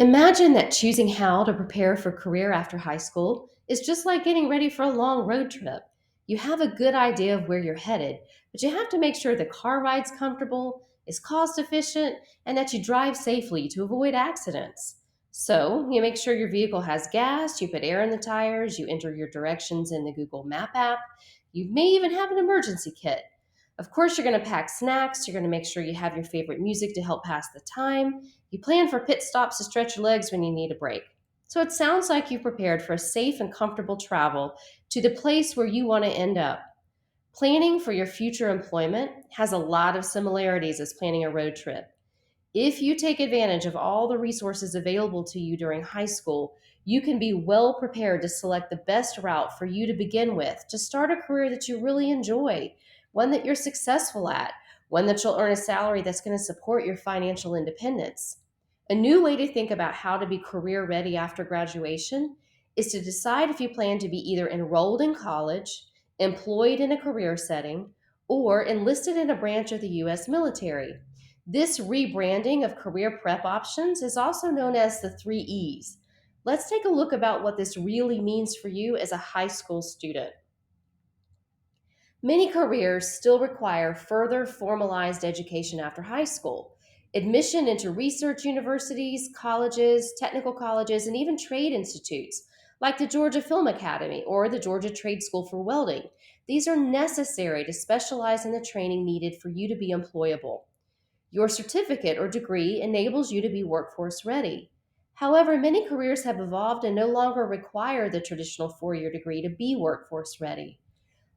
Imagine that choosing how to prepare for career after high school is just like getting ready for a long road trip. You have a good idea of where you're headed, but you have to make sure the car ride's comfortable, is cost efficient, and that you drive safely to avoid accidents. So, you make sure your vehicle has gas, you put air in the tires, you enter your directions in the Google Map app, you may even have an emergency kit. Of course, you're going to pack snacks, you're going to make sure you have your favorite music to help pass the time, you plan for pit stops to stretch your legs when you need a break. So it sounds like you've prepared for a safe and comfortable travel to the place where you want to end up. Planning for your future employment has a lot of similarities as planning a road trip. If you take advantage of all the resources available to you during high school, you can be well prepared to select the best route for you to begin with to start a career that you really enjoy, one that you're successful at, one that you'll earn a salary that's going to support your financial independence. A new way to think about how to be career ready after graduation is to decide if you plan to be either enrolled in college, employed in a career setting, or enlisted in a branch of the U.S. military. This rebranding of career prep options is also known as the 3 E's. Let's take a look about what this really means for you as a high school student. Many careers still require further formalized education after high school. Admission into research universities, colleges, technical colleges, and even trade institutes like the Georgia Film Academy or the Georgia Trade School for Welding. These are necessary to specialize in the training needed for you to be employable. Your certificate or degree enables you to be workforce ready. However, many careers have evolved and no longer require the traditional 4 year degree to be workforce ready.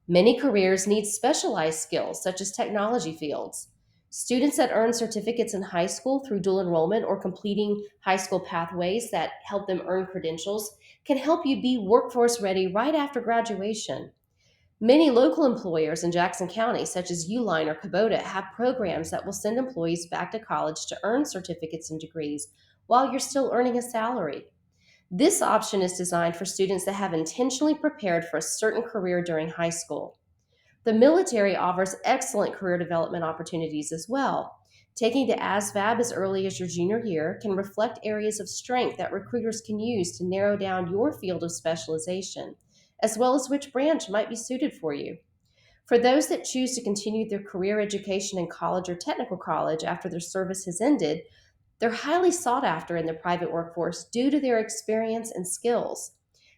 Many careers need specialized skills, such as technology fields. Students that earn certificates in high school through dual enrollment or completing high school pathways that help them earn credentials can help you be workforce ready right after graduation. Many local employers in Jackson County, such as Uline or Kubota, have programs that will send employees back to college to earn certificates and degrees while you're still earning a salary. This option is designed for students that have intentionally prepared for a certain career during high school. The military offers excellent career development opportunities as well. Taking the ASVAB as early as your junior year can reflect areas of strength that recruiters can use to narrow down your field of specialization, as well as which branch might be suited for you. For those that choose to continue their career education in college or technical college after their service has ended, they're highly sought after in the private workforce due to their experience and skills.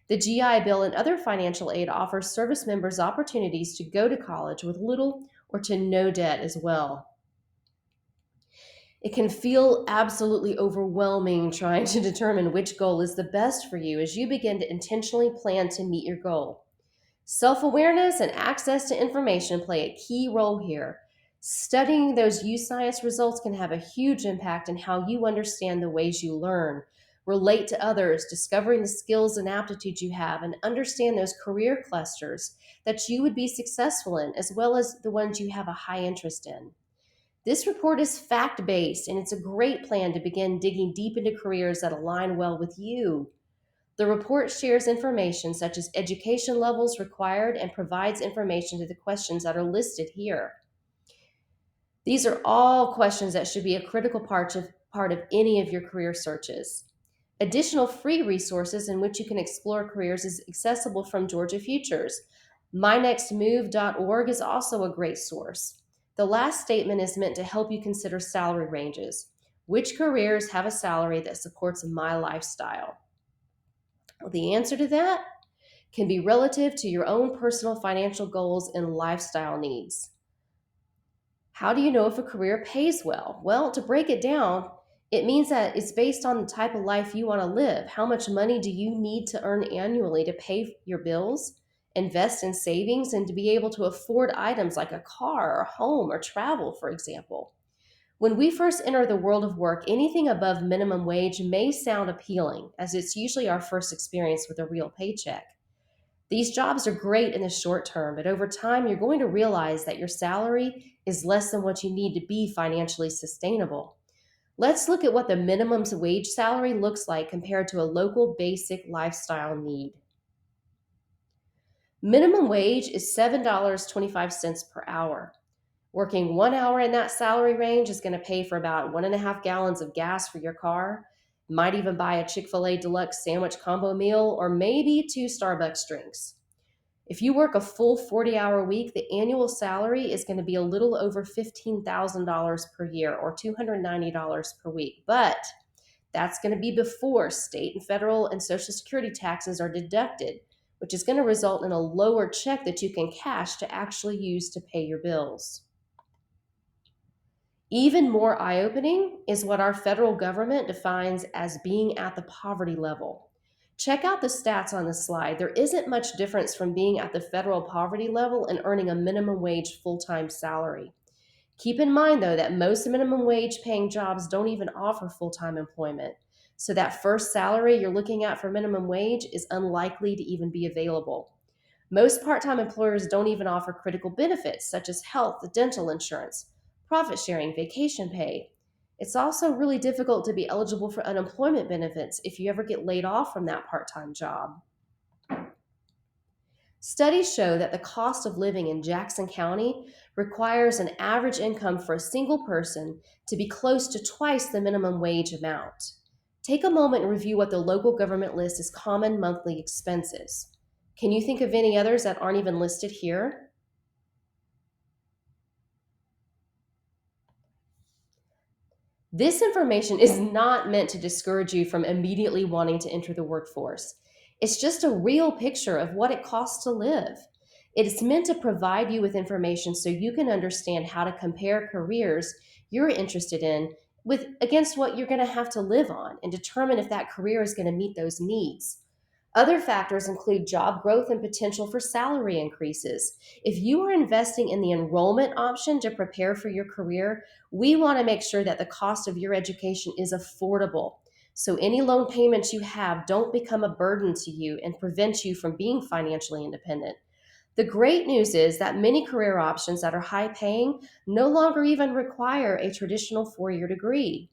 The GI Bill and other financial aid offers service members opportunities to go to college with little or to no debt as well. It can feel absolutely overwhelming trying to determine which goal is the best for you as you begin to intentionally plan to meet your goal. Self awareness and access to information play a key role here. Studying those U Science results can have a huge impact in how you understand the ways you learn, relate to others, discovering the skills and aptitudes you have, and understand those career clusters that you would be successful in, as well as the ones you have a high interest in. This report is fact based, and it's a great plan to begin digging deep into careers that align well with you. The report shares information such as education levels required and provides information to the questions that are listed here. These are all questions that should be a critical part of any of your career searches. Additional free resources in which you can explore careers is accessible from Georgia Futures. MyNextMove.org is also a great source. The last statement is meant to help you consider salary ranges. Which careers have a salary that supports my lifestyle? Well, the answer to that can be relative to your own personal financial goals and lifestyle needs. How do you know if a career pays well? Well, to break it down, it means that it's based on the type of life you want to live. How much money do you need to earn annually to pay your bills, invest in savings, and to be able to afford items like a car or home or travel, for example? When we first enter the world of work, anything above minimum wage may sound appealing, as it's usually our first experience with a real paycheck. These jobs are great in the short term, but over time, you're going to realize that your salary is less than what you need to be financially sustainable. Let's look at what the minimum wage salary looks like compared to a local basic lifestyle need. Minimum wage is $7.25 per hour. Working 1 hour in that salary range is going to pay for about 1.5 gallons of gas for your car. Might even buy a Chick-fil-A deluxe sandwich combo meal or maybe two Starbucks drinks. If you work a full 40-hour week, the annual salary is going to be a little over $15,000 per year or $290 per week. But that's going to be before state and federal and Social Security taxes are deducted, which is going to result in a lower check that you can cash to actually use to pay your bills. Even more eye opening is what our federal government defines as being at the poverty level. Check out the stats on the slide. There isn't much difference from being at the federal poverty level and earning a minimum wage full time salary. Keep in mind, though, that most minimum wage paying jobs don't even offer full time employment. So that first salary you're looking at for minimum wage is unlikely to even be available. Most part time employers don't even offer critical benefits such as health, dental insurance, profit sharing, vacation pay. It's also really difficult to be eligible for unemployment benefits if you ever get laid off from that part time job. Studies show that the cost of living in Jackson County requires an average income for a single person to be close to twice the minimum wage amount. Take a moment and review what the local government lists as common monthly expenses. Can you think of any others that aren't even listed here? This information is not meant to discourage you from immediately wanting to enter the workforce. It's just a real picture of what it costs to live. It is meant to provide you with information so you can understand how to compare careers you're interested in with against what you're going to have to live on and determine if that career is going to meet those needs. Other factors include job growth and potential for salary increases. If you are investing in the enrollment option to prepare for your career, we want to make sure that the cost of your education is affordable. So any loan payments you have don't become a burden to you and prevent you from being financially independent. The great news is that many career options that are high paying no longer even require a traditional 4 year degree.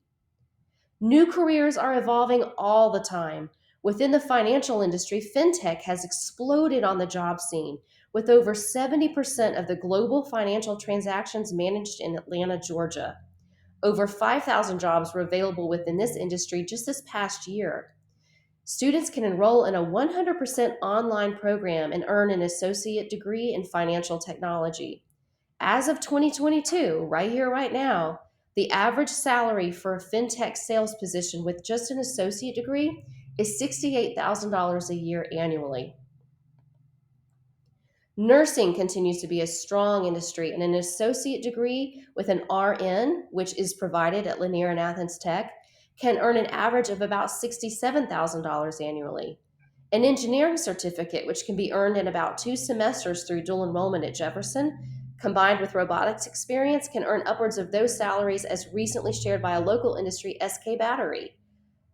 New careers are evolving all the time. Within the financial industry, fintech has exploded on the job scene, with over 70% of the global financial transactions managed in Atlanta, Georgia. Over 5,000 jobs were available within this industry just this past year. Students can enroll in a 100% online program and earn an associate degree in financial technology. As of 2022, right here, right now, the average salary for a fintech sales position with just an associate degree is $68,000 a year annually. Nursing continues to be a strong industry, and an associate degree with an RN, which is provided at Lanier and Athens Tech, can earn an average of about $67,000 annually. An engineering certificate, which can be earned in about 2 semesters through dual enrollment at Jefferson, combined with robotics experience, can earn upwards of those salaries as recently shared by a local industry, SK Battery.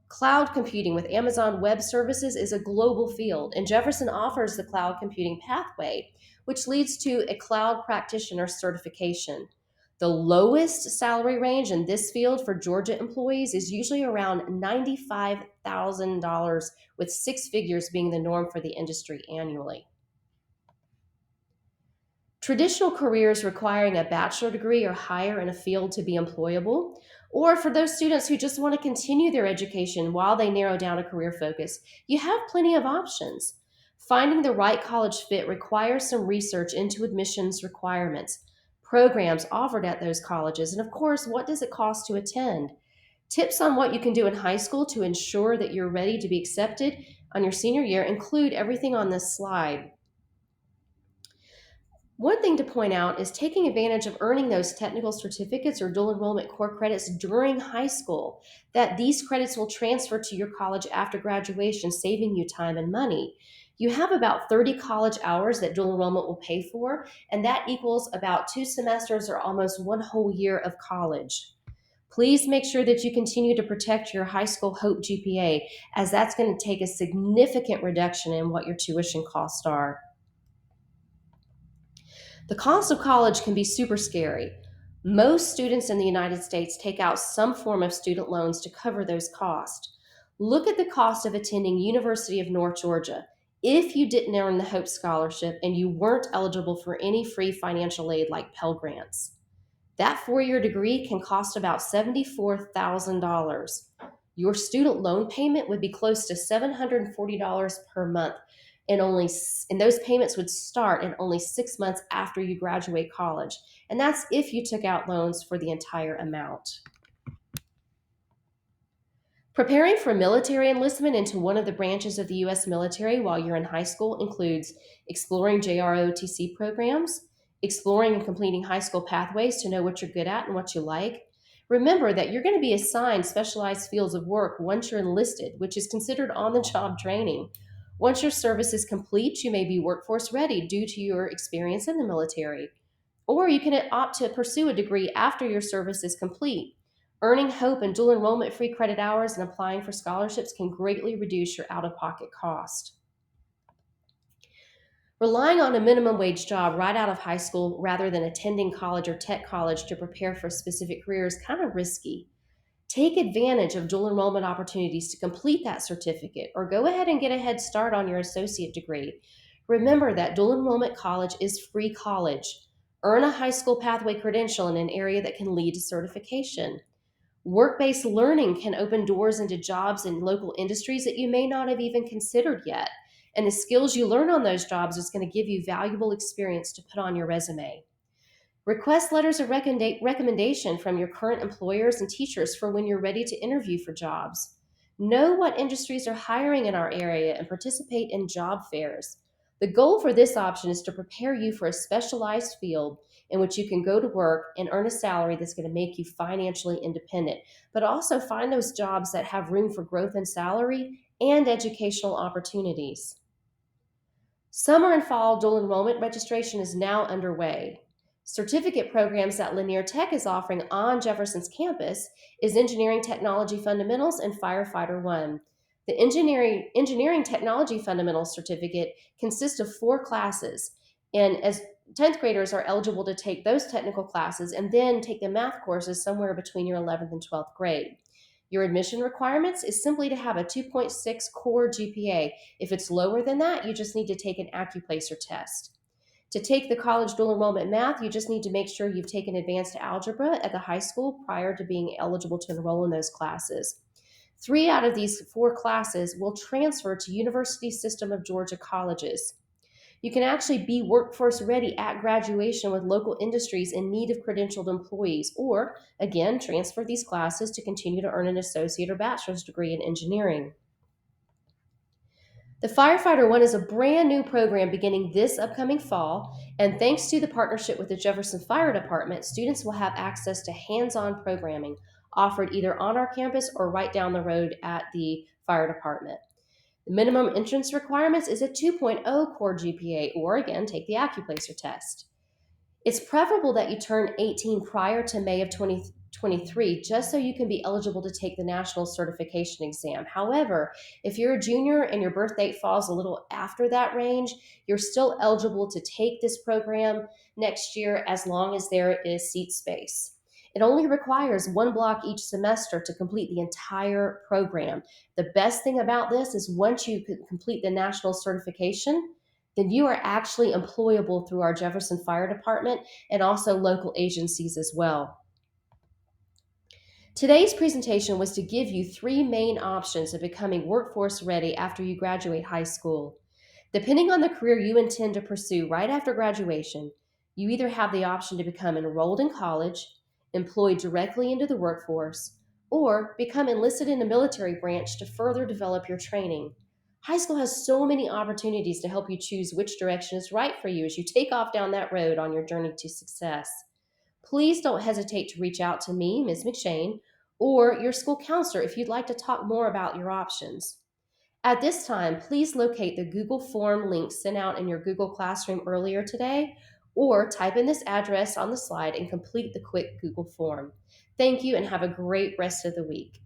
Cloud computing with Amazon Web Services is a global field, and Jefferson offers the cloud computing pathway, which leads to a cloud practitioner certification. The lowest salary range in this field for Georgia employees is usually around $95,000, with six figures being the norm for the industry annually. Traditional careers requiring a bachelor degree or higher in a field to be employable, or for those students who just want to continue their education while they narrow down a career focus, you have plenty of options. Finding the right college fit requires some research into admissions requirements, programs offered at those colleges, and of course, what does it cost to attend? Tips on what you can do in high school to ensure that you're ready to be accepted on your senior year include everything on this slide. One thing to point out is taking advantage of earning those technical certificates or dual enrollment core credits during high school, that these credits will transfer to your college after graduation, saving you time and money. You have about 30 college hours that dual enrollment will pay for, and that equals about 2 semesters or almost one whole year of college. Please make sure that you continue to protect your high school HOPE GPA, as that's going to take a significant reduction in what your tuition costs are. The cost of college can be super scary. Most students in the United States take out some form of student loans to cover those costs. Look at the cost of attending University of North Georgia. If you didn't earn the Hope Scholarship and you weren't eligible for any free financial aid like Pell Grants, that 4 year degree can cost about $74,000. Your student loan payment would be close to $740 per month, and those payments would start in only 6 months after you graduate college. And that's if you took out loans for the entire amount. Preparing for military enlistment into one of the branches of the U.S. military while you're in high school includes exploring JROTC programs, exploring and completing high school pathways to know what you're good at and what you like. Remember that you're going to be assigned specialized fields of work once you're enlisted, which is considered on the job training. Once your service is complete, you may be workforce ready due to your experience in the military. Or you can opt to pursue a degree after your service is complete. Earning HOPE and dual enrollment free credit hours and applying for scholarships can greatly reduce your out of pocket cost. Relying on a minimum wage job right out of high school rather than attending college or tech college to prepare for a specific career is kind of risky. Take advantage of dual enrollment opportunities to complete that certificate or go ahead and get a head start on your associate degree. Remember that dual enrollment college is free college. Earn a high school pathway credential in an area that can lead to certification. Work based learning can open doors into jobs in local industries that you may not have even considered yet. And the skills you learn on those jobs is going to give you valuable experience to put on your resume. Request letters of recommendation from your current employers and teachers for when you're ready to interview for jobs. Know what industries are hiring in our area and participate in job fairs. The goal for this option is to prepare you for a specialized field in which you can go to work and earn a salary that's going to make you financially independent, but also find those jobs that have room for growth in salary and educational opportunities. Summer and fall dual enrollment registration is now underway. Certificate programs that Lanier Tech is offering on Jefferson's campus is Engineering Technology Fundamentals and Firefighter 1. The Engineering Technology Fundamentals certificate consists of 4 classes, and as 10th graders are eligible to take those technical classes and then take the math courses somewhere between your 11th and 12th grade. Your admission requirements is simply to have a 2.6 core GPA. If it's lower than that, you just need to take an AccuPlacer test. To take the college dual enrollment math, you just need to make sure you've taken advanced algebra at the high school prior to being eligible to enroll in those classes. 3 out of these 4 classes will transfer to University System of Georgia colleges. You can actually be workforce ready at graduation with local industries in need of credentialed employees, or again, transfer these classes to continue to earn an associate or bachelor's degree in engineering. The Firefighter One is a brand new program beginning this upcoming fall, and thanks to the partnership with the Jefferson Fire Department, students will have access to hands on programming offered either on our campus or right down the road at the fire department. The minimum entrance requirements is a 2.0 core GPA, or again, take the AccuPlacer test. It's preferable that you turn 18 prior to May of 2023 just so you can be eligible to take the national certification exam. However, if you're a junior and your birth date falls a little after that range, you're still eligible to take this program next year as long as there is seat space. It only requires 1 block each semester to complete the entire program. The best thing about this is once you complete the national certification, then you are actually employable through our Jefferson Fire Department and also local agencies as well. Today's presentation was to give you 3 main options of becoming workforce ready after you graduate high school. Depending on the career you intend to pursue right after graduation, you either have the option to become enrolled in college, employed directly into the workforce, or become enlisted in a military branch to further develop your training. High school has so many opportunities to help you choose which direction is right for you as you take off down that road on your journey to success. Please don't hesitate to reach out to me, Ms. McShane, or your school counselor if you'd like to talk more about your options. At this time, please locate the Google Form link sent out in your Google Classroom earlier today, or type in this address on the slide and complete the quick Google form. Thank you and have a great rest of the week.